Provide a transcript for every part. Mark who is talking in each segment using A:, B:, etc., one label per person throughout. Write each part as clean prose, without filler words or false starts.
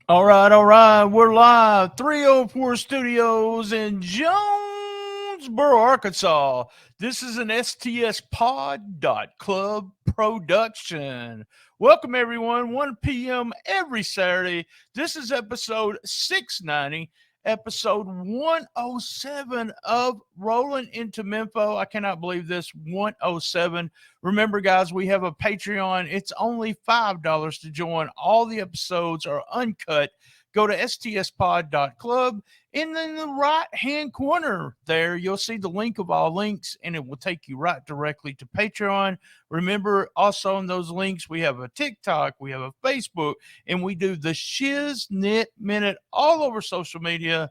A: All right. We're live, 304 Studios in Jonesboro, Arkansas. This is an stspod.club production. Welcome, everyone. 1 p.m. every Saturday. This is episode 690, episode 107 of Rollin Into Mempho. I cannot believe this, 107. Remember, guys, we have a Patreon. It's only $5 to join. All the episodes are uncut. Go to stspod.club. And in the right-hand corner there, you'll see the link of all links, and it will take you right directly to Patreon. Remember, also in those links, we have a TikTok, we have a Facebook, and we do the Shiznit Minute all over social media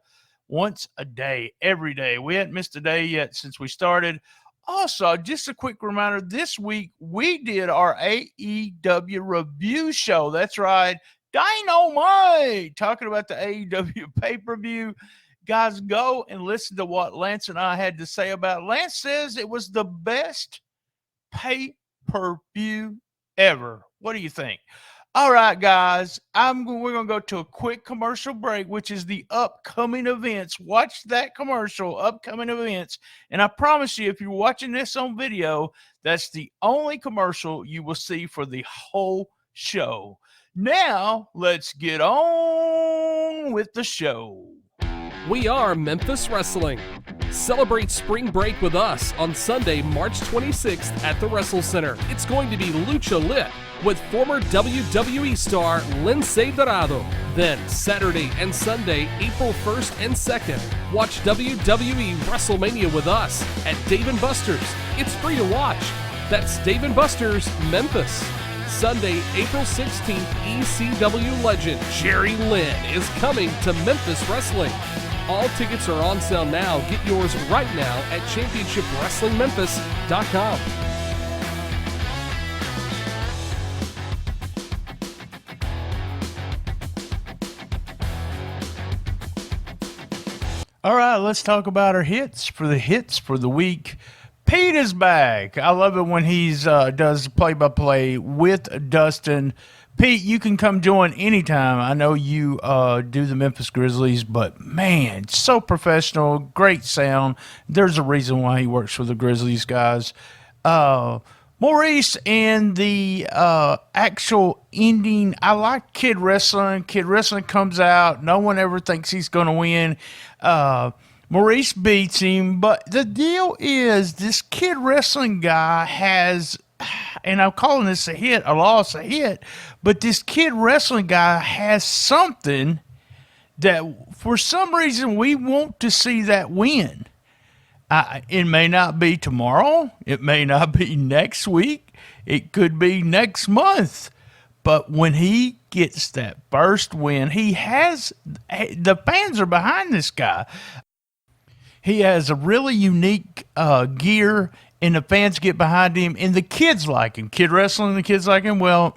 A: once a day, every day. We hadn't missed a day yet since we started. Also, just a quick reminder, this week we did our AEW review show. That's right, Dynamite, talking about the AEW pay-per-view. Guys, go and listen to what Lance and I had to say about it. Lance says it was the best pay-per-view ever. What do you think? All right, guys, we're going to go to a quick commercial break, which is the upcoming events. Watch that commercial, upcoming events. And I promise you, if you're watching this on video, that's the only commercial you will see for the whole show. Now, let's get on with the show.
B: We are Memphis Wrestling. Celebrate spring break with us on Sunday, March 26th at the WrestleCenter. It's going to be Lucha Lit with former WWE star Lince Dorado. Then Saturday and Sunday, April 1st and 2nd, watch WWE WrestleMania with us at Dave & Buster's. It's free to watch. That's Dave & Buster's, Memphis. Sunday, April 16th, ECW legend Jerry Lynn is coming to Memphis Wrestling. All tickets are on sale now. Get yours right now at championshipwrestlingmemphis.com.
A: All right, let's talk about our hits for the week. Pete is back. I love it when he's does play-by-play with Dustin. Pete, you can come join anytime. I know you do the Memphis Grizzlies, but man, so professional, great sound. There's a reason why he works for the Grizzlies, guys. Maurice and the actual ending. I like Kid Wrestling. Kid Wrestling comes out. No one ever thinks he's going to win. Maurice beats him, but the deal is this Kid Wrestling guy has, and I'm calling this a hit, a loss, a hit, but this Kid Wrestling guy has something that for some reason we want to see that win. It may not be tomorrow. It may not be next week. It could be next month. But when he gets that first win, the fans are behind this guy. He has a really unique gear, and the fans get behind him, and the kids like him. Kid Wrestling, the kids like him. Well,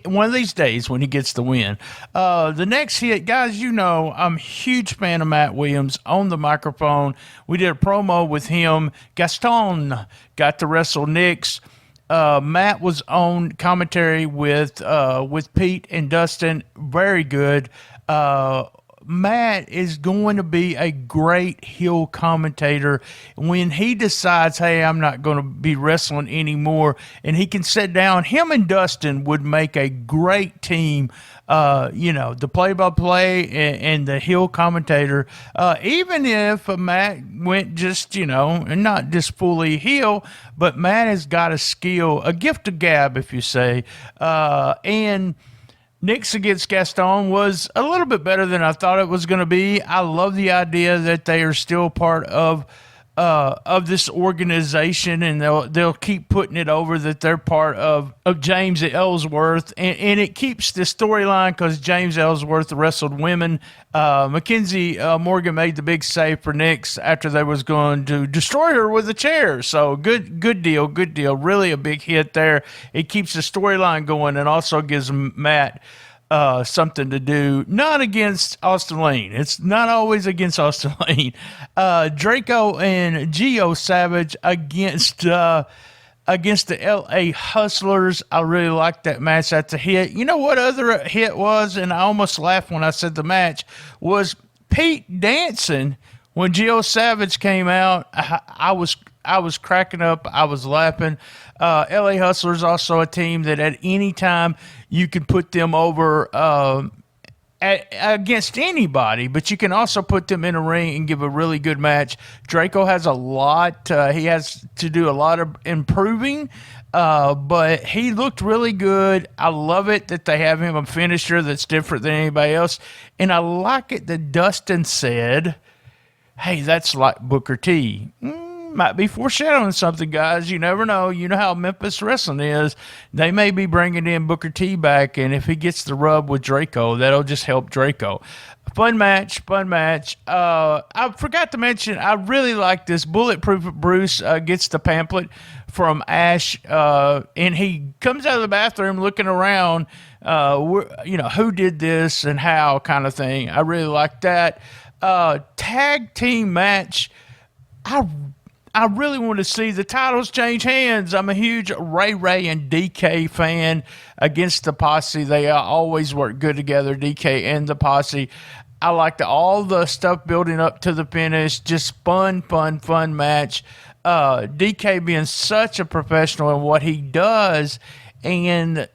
A: one of these days when he gets the win. The next hit, guys, you know, I'm a huge fan of Matt Williams on the microphone. We did a promo with him. Gaston got to wrestle Nix. Matt was on commentary with Pete and Dustin. Very good. Matt is going to be a great heel commentator when he decides, hey, I'm not going to be wrestling anymore, and he can sit down. Him and Dustin would make a great team. The play-by-play and the heel commentator, even if Matt went just, and not just fully heel, but Matt has got a skill, a gift of gab, if you say, and Nix against Gaston was a little bit better than I thought it was going to be. I love the idea that they are still part of this organization, and they'll keep putting it over that they're part of James Ellsworth, and it keeps the storyline because James Ellsworth wrestled women. Mackenzie Morgan made the big save for Nix after they was going to destroy her with a chair. So good deal. Really a big hit there. It keeps the storyline going and also gives Matt something to do, not against Austin Lane. It's not always against Austin Lane. Draco and Geo Savage against against the LA Hustlers. I really liked that match. That's a hit. You know what other hit was, and I almost laughed when I said the match, was Pete dancing when Gio Savage came out. I was cracking up. I was laughing. LA Hustlers also a team that at any time you can put them over against anybody, but you can also put them in a ring and give a really good match. Draco has a lot. He has to do a lot of improving, but he looked really good. I love it that they have him a finisher that's different than anybody else. And I like it that Dustin said, hey, that's like Booker T. Might be foreshadowing something, guys. You never know. You know how Memphis wrestling is. They may be bringing in Booker T back, and if he gets the rub with Draco, that'll just help Draco. Fun match. I forgot to mention, I really like this. Bulletproof Bruce gets the pamphlet from Ash, and he comes out of the bathroom looking around, who did this and how kind of thing. I really like that. Tag team match. I really want to see the titles change hands. I'm a huge Ray and DK fan against the Posse. They always work good together, DK and the Posse. I liked all the stuff building up to the finish. Just fun match. DK being such a professional in what he does, and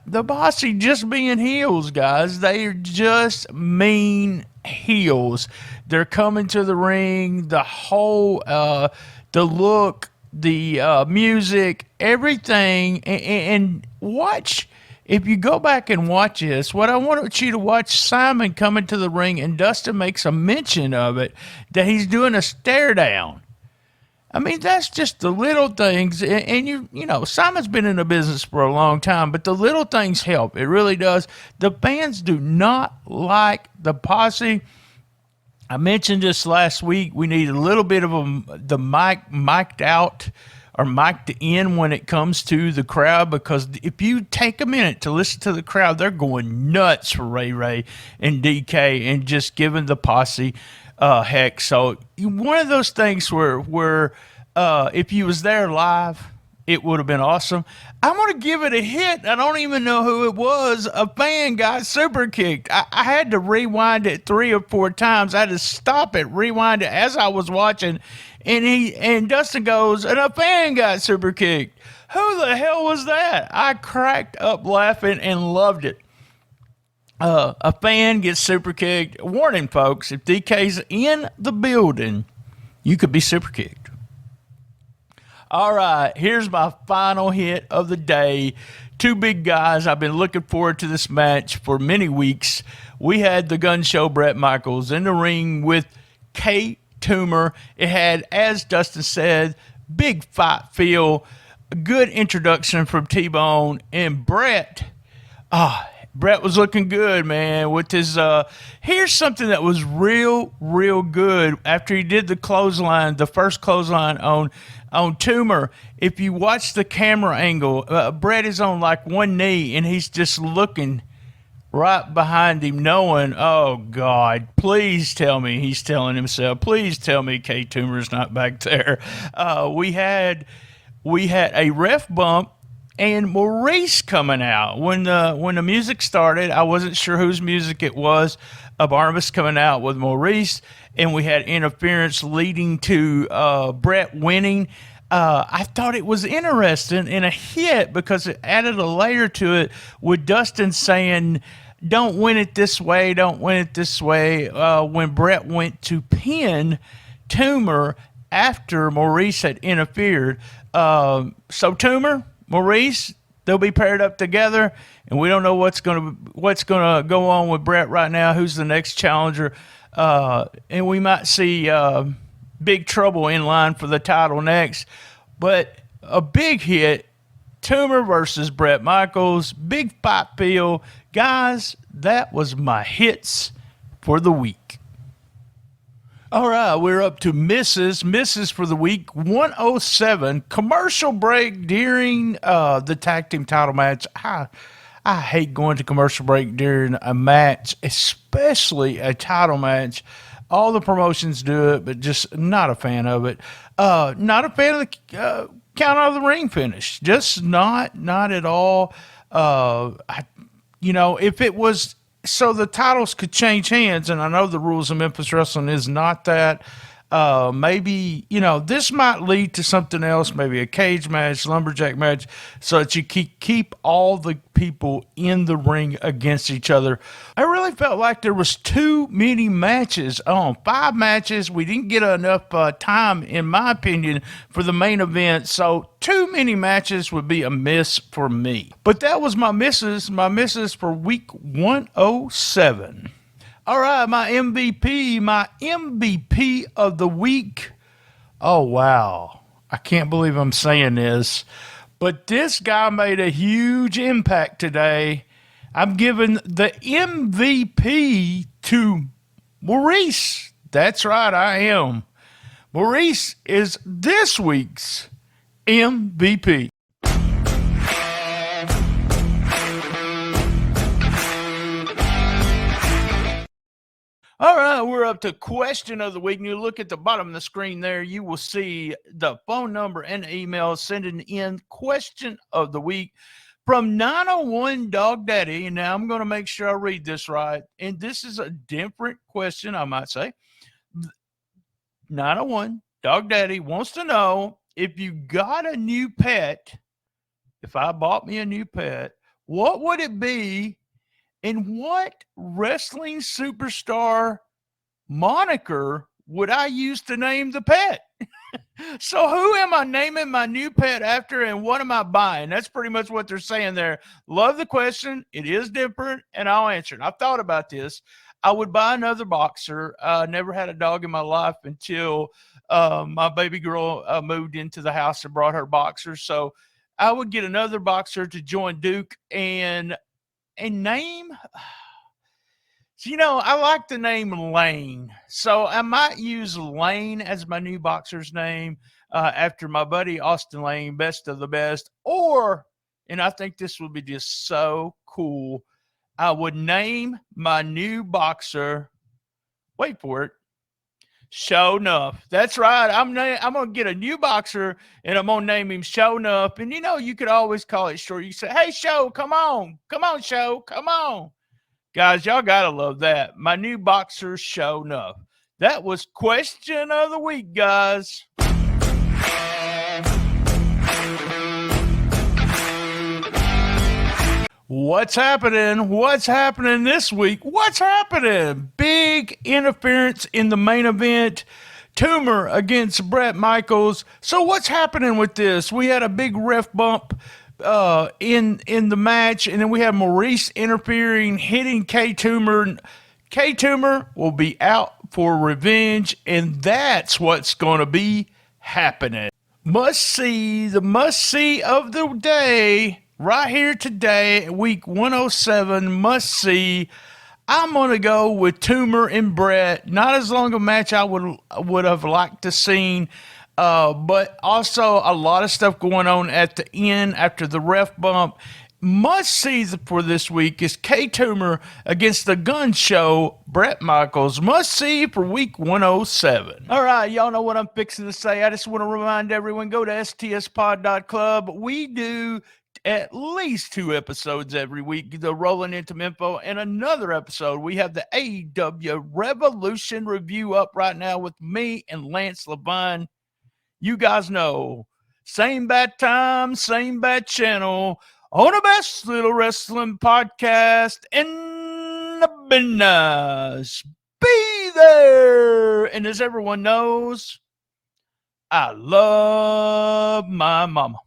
A: the Posse just being heels, guys. They are just mean heels. They're coming to the ring. The whole... the look, the music, everything, and watch. If you go back and watch this, what I want you to watch Simon coming to the ring, and Dustin makes a mention of it, that he's doing a stare down. I mean, that's just the little things, and you know, Simon's been in the business for a long time, but the little things help. It really does. The fans do not like the Posse. I mentioned this last week. We need a little bit of the mic'd out or mic'd in when it comes to the crowd, because if you take a minute to listen to the crowd, they're going nuts for Ray and DK and just giving the Posse heck. So one of those things where if you was there live, it would have been awesome. I'm going to give it a hit. I don't even know who it was. A fan got super kicked. I had to rewind it 3 or 4 times. I had to stop it, rewind it as I was watching. And Dustin goes, and a fan got super kicked. Who the hell was that? I cracked up laughing and loved it. A fan gets super kicked. Warning, folks, if DK's in the building, you could be super kicked. All right, here's my final hit of the day. 2 big guys. I've been looking forward to this match for many weeks. We had the Gun Show Bret Michaels in the ring with K. Toomer. It had, as Dustin said, big fight feel, a good introduction from T-Bone, and Bret was looking good, man, with his, here's something that was real good after he did the first clothesline on Toomer. If you watch the camera angle, Bret is on like one knee, and he's just looking right behind him, knowing, oh, God, please tell me, he's telling himself, please tell me K. Toomer's not back there. We had a ref bump, and Maurice coming out. When the music started, I wasn't sure whose music it was. Barnabas coming out with Maurice, and we had interference leading to Bret winning. I thought it was interesting and a hit because it added a layer to it with Dustin saying, don't win it this way, don't win it this way, when Bret went to pin Toomer after Maurice had interfered. So Toomer, Maurice, they'll be paired up together, and we don't know what's gonna go on with Bret right now. Who's the next challenger? And we might see Big Trouble in line for the title next. But a big hit, Toomer versus Bret Michaels, big fight feel. Guys, that was my hits for the week. All right, we're up to Misses for the week 107. Commercial break during the tag team title match. I hate going to commercial break during a match, especially a title match. All the promotions do it, but just not a fan of it. Not a fan of count out of the ring finish. Just not at all. If it was so the titles could change hands, and I know the rules of Memphis Wrestling is not that. Maybe, this might lead to something else, maybe a cage match, lumberjack match, so that you keep all the people in the ring against each other. I really felt like there was too many matches on. 5 matches. We didn't get enough time, in my opinion, for the main event, so too many matches would be a miss for me. But that was my misses for week 107. All right, my MVP of the week. Oh, wow. I can't believe I'm saying this, but this guy made a huge impact today. I'm giving the MVP to Maurice. That's right, I am. Maurice is this week's MVP. All right, we're up to question of the week. And you look at the bottom of the screen there, you will see the phone number and email sending in question of the week from 901 Dog Daddy. And now I'm going to make sure I read this right. And this is a different question, I might say. 901 Dog Daddy wants to know, if you got a new pet, if I bought me a new pet, what would it be? And what wrestling superstar moniker would I use to name the pet? So who am I naming my new pet after, and what am I buying? That's pretty much what they're saying there. Love the question. It is different, and I'll answer it. I've thought about this. I would buy another boxer. I never had a dog in my life until my baby girl moved into the house and brought her boxers. So I would get another boxer to join Duke and name, I like the name Lane, so I might use Lane as my new boxer's name after my buddy Austin Lane, best of the best. Or, and I think this would be just so cool, I would name my new boxer, wait for it, Show Enough. That's right. I'm going to get a new boxer, and I'm going to name him Show Enough. And, you could always call it short. You say, hey, Show, come on. Come on, Show. Come on. Guys, y'all got to love that. My new boxer, Show Enough. That was question of the week, guys. What's happening? What's happening this week? What's happening? Big interference in the main event. Toomer against Bret Michaels. So what's happening with this? We had a big ref bump in the match, and then we had Maurice interfering, hitting K Toomer. K Toomer will be out for revenge, and that's what's going to be happening. Must see of the day. Right here today, week 107, must see. I'm going to go with Toomer and Bret. Not as long a match I would have liked to seen, but also a lot of stuff going on at the end after the ref bump. Must see for this week is K Toomer against the Gun Show, Bret Michaels. Must see for week 107. All right, y'all know what I'm fixing to say. I just want to remind everyone, go to stspod.club. We do at least 2 episodes every week, the Rollin Into Mempho, and another episode. We have the AEW Revolution review up right now with me and Lance Levine. You guys know, same bad time, same bad channel, on the best little wrestling podcast in the business. Be there. And as everyone knows, I love my mama.